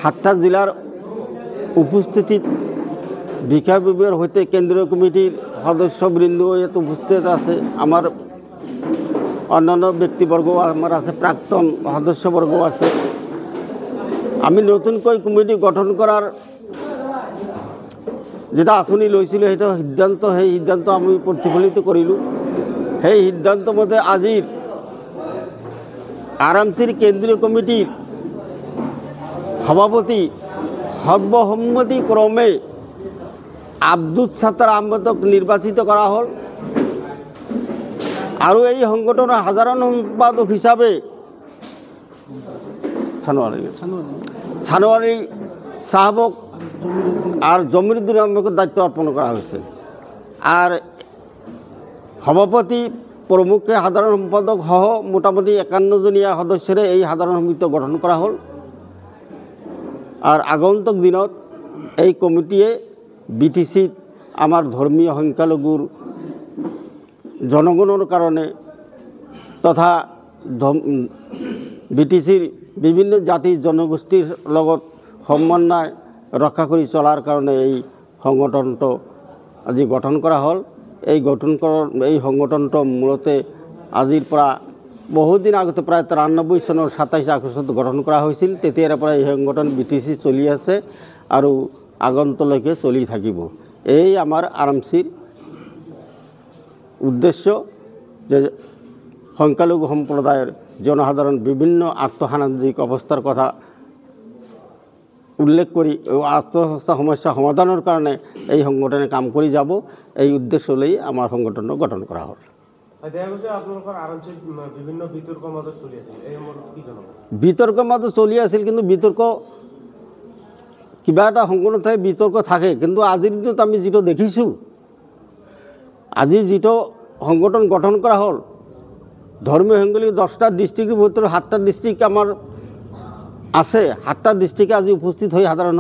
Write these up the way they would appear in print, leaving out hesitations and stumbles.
7টা জেলার উপস্থিতিত বিষয় বিভাগের হইতে কেন্দ্রীয় কমিটির সদস্যবৃন্দ ইয়াত উপস্থিত আছে, আমার অন্যান্য ব্যক্তিবর্গ আমার আছে, প্রাক্তন সদস্যবর্গ আছে। আমি নতুনকৈ কমিটি গঠন করার যেটা আঁচনি লৈছিলোঁ সেইটো সিদ্ধান্ত, সেই সিদ্ধান্ত আমি প্ৰতিফলিত কৰিলোঁ। সেই সিদ্ধান্ত মতে আজিৰ আৰামচীৰ কেন্দ্ৰীয় কমিটিৰ সভাপতি সৰ্বসন্মতিক্ৰমে আব্দুল সাত্তাৰ আহমেদক নিৰ্বাচিত কৰা হ'ল আৰু এই সংগঠনৰ সাধাৰণ সম্পাদক হিচাপে ছানোয়াৰী সাহেবক আৰ জমিৰুদ্দিন আহমেদকে দায়িত্ব অৰ্পণ কৰা হয়েছে। আৰ সভাপতি প্ৰমুখে সাধাৰণ সম্পাদক সহ মোটামুটি 51জনীয়া সদস্যৰে এই সাধারণ সমিতি গঠন করা হল। আর আগন্তুক দিনত এই কমিটিয়ে বিটিসিত আমার ধর্মীয় সংখ্যালঘুর জনগণের কারণে তথা বিটিসির বিভিন্ন জাতি জনগোষ্ঠীর লগত সমন্বয় রক্ষা করে চলার কারণে এই সংগঠনটো আজি গঠন করা হল। এই সংগঠনটো মূলতে আজিৰ পৰা বহুদিন আগতে প্ৰায় 93 চনৰ 27 আগষ্টত গঠন কৰা হৈছিল। তেতিয়াৰ পৰা এই সংগঠন বিটিসি চলি আছে আৰু আগন্তলৈকে চলি থাকিব। এই আমাৰ আৰামচীৰ উদ্দেশ্য যে সংখ্যালঘু সম্প্রদায়ের জনসাধারণ বিভিন্ন আত্মসামাজিক অবস্থার কথা উল্লেখ করি আত্মহত্যা সমস্যা সমাধানের কারণে এই সংগঠনে কাম করে যাব, এই উদ্দেশ্য লই আমার সংগঠন গঠন করা হল। বিতর্কের মাঝে চলি আছিল, কিন্তু বিতর্ক কিবা এটা সংগঠন থাকে বিতর্ক থাকে, কিন্তু আজিৰ দিনত আমি যেটো দেখিছোঁ, আজি যেটো সংগঠন গঠন করা হল ধর্মীয় সংখ্যালঘু 10টা ডিস্ট্রিক্টের ভিতরে 7টা ডিস্ট্রিক্ট আমার আছে, 7টা ডিস্ট্রিক্টে আজি উপস্থিত হয়ে সাধারণ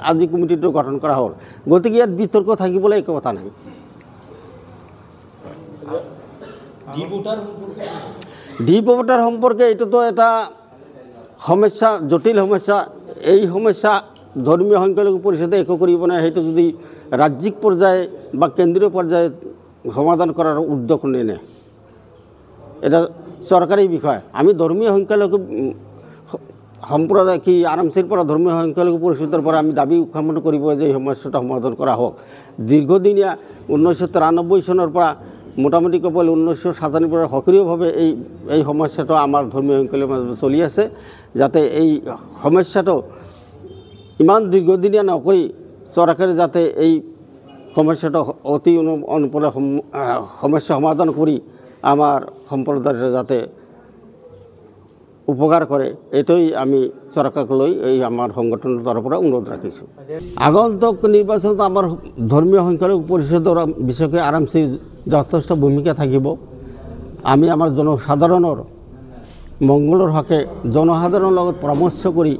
আজি কমিটিটো গঠন করা হল। গতিকে ইয়াত বিতর্ক থাকিবলৈ একো কথা নাই। ডি ভোটার সম্পর্কে এটা তো এটা সমস্যা, জটিল সমস্যা। এই সমস্যা ধর্মীয় সংখ্যালঘু পরিষদে একো কৰিব নাই, সেইটো যদি রাজ্যিক পর্যায়ে বা কেন্দ্রীয় পর্যায়ে সমাধান করার উদ্যোগ নেয়, এটা সরকারি বিষয়। আমি ধর্মীয় সংখ্যালঘু সম্প্রদায় কি আৰামচীৰ পৰা ধৰ্মীয় সংখ্যালঘু পৰিষদেৰ পৰা আমি দাবী উত্থাপন কৰিব যে এই সমস্যাটা সমাধান কৰা হোক। দীৰ্ঘদিনীয়া 1993 চনৰ পৰা মোটামুটি কেৱল 1997 পৰা সক্ৰিয়ভাৱে এই সমস্যাটো আমাৰ ধৰ্মীয় সংখ্যালঘুৰ মাজত চলি আছে, যাতে এই সমস্যাটো ইমান দীৰ্ঘদিনীয়া নকৰি চৰকাৰে যাতে এই সমস্যাটো অতি অনুপৰে সমস্যা সমাধান কৰি আমাৰ সম্প্ৰদায়েৰ যাতে উপকাৰ কৰে, এটাই আমি সৰকাৰকে লই এই আমাৰ সংগঠনেৰ তৰফৰ অনুৰোধ ৰাখিছোঁ। আগন্তুক নিৰ্বাচনত আমাৰ ধৰ্মীয় সংখ্যালঘু পৰিষদৰ বিষয়ে আৰামচীৰ যথেষ্ট ভূমিকা থাকিব। আমি আমাৰ জনসাধাৰণৰ মঙ্গলৰ হকে জনসাধাৰণৰ লগত পৰামৰ্শ কৰি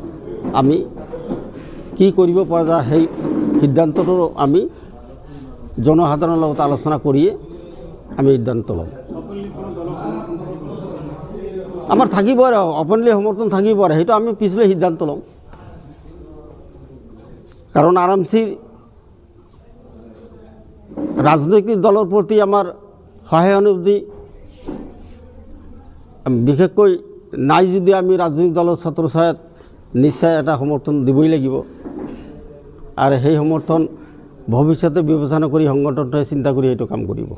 আমি কি কৰিব পৰা যায় সেই সিদ্ধান্তটো আমি জনসাধাৰণৰ লগত আলোচনা কৰিয়ে আমি সিদ্ধান্ত ল'ম। আমাৰ থাকিব আৰ ওপেনলি সমৰ্থন থাকিব আৰ সেইটো আমি পিছলে সিদ্ধান্ত লম। কাৰণ আৰামচীৰ ৰাজনৈতিক দলেৰ প্ৰতি আমাৰ সহানুভূতি বিশেষকৈ নাই, যদি আমি ৰাজনৈতিক দলেৰ ছত্ৰছায়াত নিশ্চয় এটা সমৰ্থন দিবই লাগিব। আৰ সেই সমৰ্থন ভবিষ্যতে বিবেচনা কৰে সংগঠনটোৱে চিন্তা কৰে এইটো কাম কৰিব।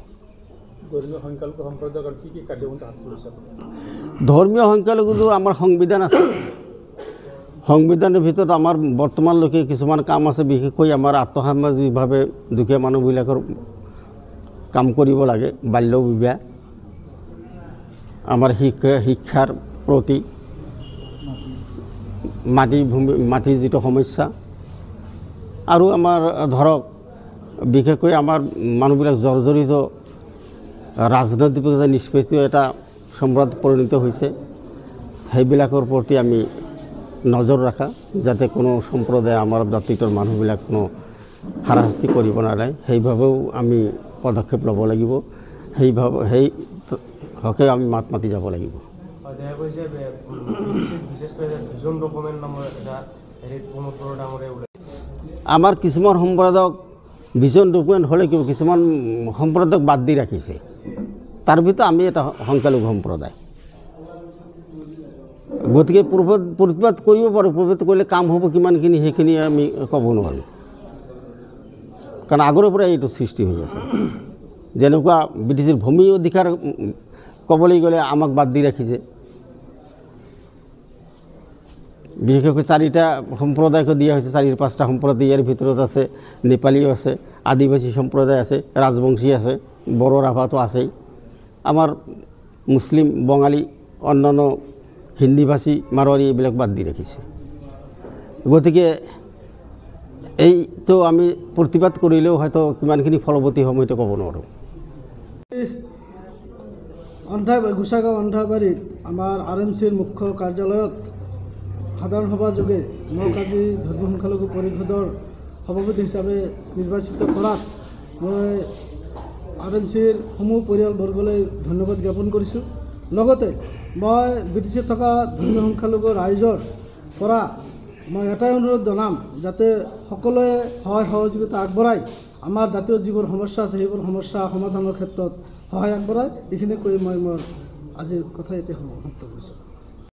ধৰ্মীয় সংখ্যালঘুদেৰ আমাৰ সংবিধান আছে, সংবিধানেৰ ভিতৰত আমাৰ বৰ্তমানলৈকে কিছুমান কাম আছে, বিশেষকৈ আমাৰ আৰ্থসামাজিকভাৱে দুখীয়া মানুহবিলাকৰ কাম কৰিব লাগে। বাল্য বিবাহ, আমাৰ শিক্ষাৰ প্ৰতি মাটিৰ যেটো সমস্যা, আৰু আমাৰ ধৰক বিশেষকৈ আমাৰ মানুহবিলাক জৰ্জৰিত ৰাজনৈতিকভাৱে নিষ্পত্তি এটা সম্ৰাট পৰিণত হয়েছে, সেইবিলাকৰ প্ৰতি আমি নজৰ ৰাখা, যাতে কোনো সম্প্ৰদায় আমাৰ জাতিটোৰ মানুহবিলাক কোনো হাৰাশাস্তি কৰিব নোৱাৰে, সেইভাৱেও আমি পদক্ষেপ ল'ব লাগিব। সেই হকে আমি মাত মাতি যাব লাগিব। আমাৰ কিছুমান সম্প্ৰদায়ক ভিজন ডকুমেণ্ট হ'লে কিছুমান সম্প্ৰদায়ক বাদ দি ৰাখিছে। তাৰ ভিতৰত আমি এটা সংখ্যালঘু সম্প্ৰদায়, গতিকে প্ৰতিবাদ কৰিব পাৰোঁ। প্ৰতিবাদ কৰিলে কাম হ'ব কিমানখিনি সেইখিনি আমি ক'ব নোৱাৰোঁ, কাৰণ আগৰে পৰা এইটো সৃষ্টি হৈ আছে। যেনেকুৱা ব্ৰিটিছৰ ভূমি অধিকাৰ ক'বলৈ গ'লে আমাক বাদ দি ৰাখিছে। বিশেষকৈ 4টা সম্প্ৰদায়কে দিয়া হৈছে, 4-5টা সম্প্ৰদায়। ইয়াৰ ভিতৰত আছে নেপালীও আছে, আদিবাসী সম্প্ৰদায় আছে, ৰাজবংশী আছে, বড়ো ৰাভাটো আছেই, আমাৰ মুছলিম, বঙালী, অন্যান্য হিন্দীভাষী, মাৰোৱাৰী এইবিলাক বাদ দি ৰাখিছে। গতিকে এইটো আমি প্ৰতিবাদ কৰিলেও হয়তো কিমানখিনি ফলৱতী হ'ম সেইটো ক'ব নোৱাৰোঁ। গোসাইগাঁও অন্ধ্ৰাবাৰীত আমাৰ RMCৰ মুখ্য কাৰ্যালয়ত সাধাৰণ সভাযোগে মই আজি ধৰ্ম সংখ্যালঘু পৰিষদৰ সভাপতি হিচাপে নিৰ্বাচিত কৰাত মই RMCৰ সমূহ পৰিয়ালবৰ্গলৈ ধন্যবাদ জ্ঞাপন কৰিছোঁ। লগতে মই বিটিচিত থকা ধৰ্ম সংখ্যালঘু ৰাইজৰ পৰা মই এটাই অনুৰোধ জনাম, যাতে সকলোৱে সহায় সহযোগিতা আগবঢ়াই আমাৰ জাতীয় যিবোৰ সমস্যা আছে সেইবোৰ সমস্যা সমাধানৰ ক্ষেত্ৰত সহায় আগবঢ়ায়। এইখিনি কৈ মই মোৰ আজিৰ কথা ইয়াতে সমাপ্ত কৰিছোঁ।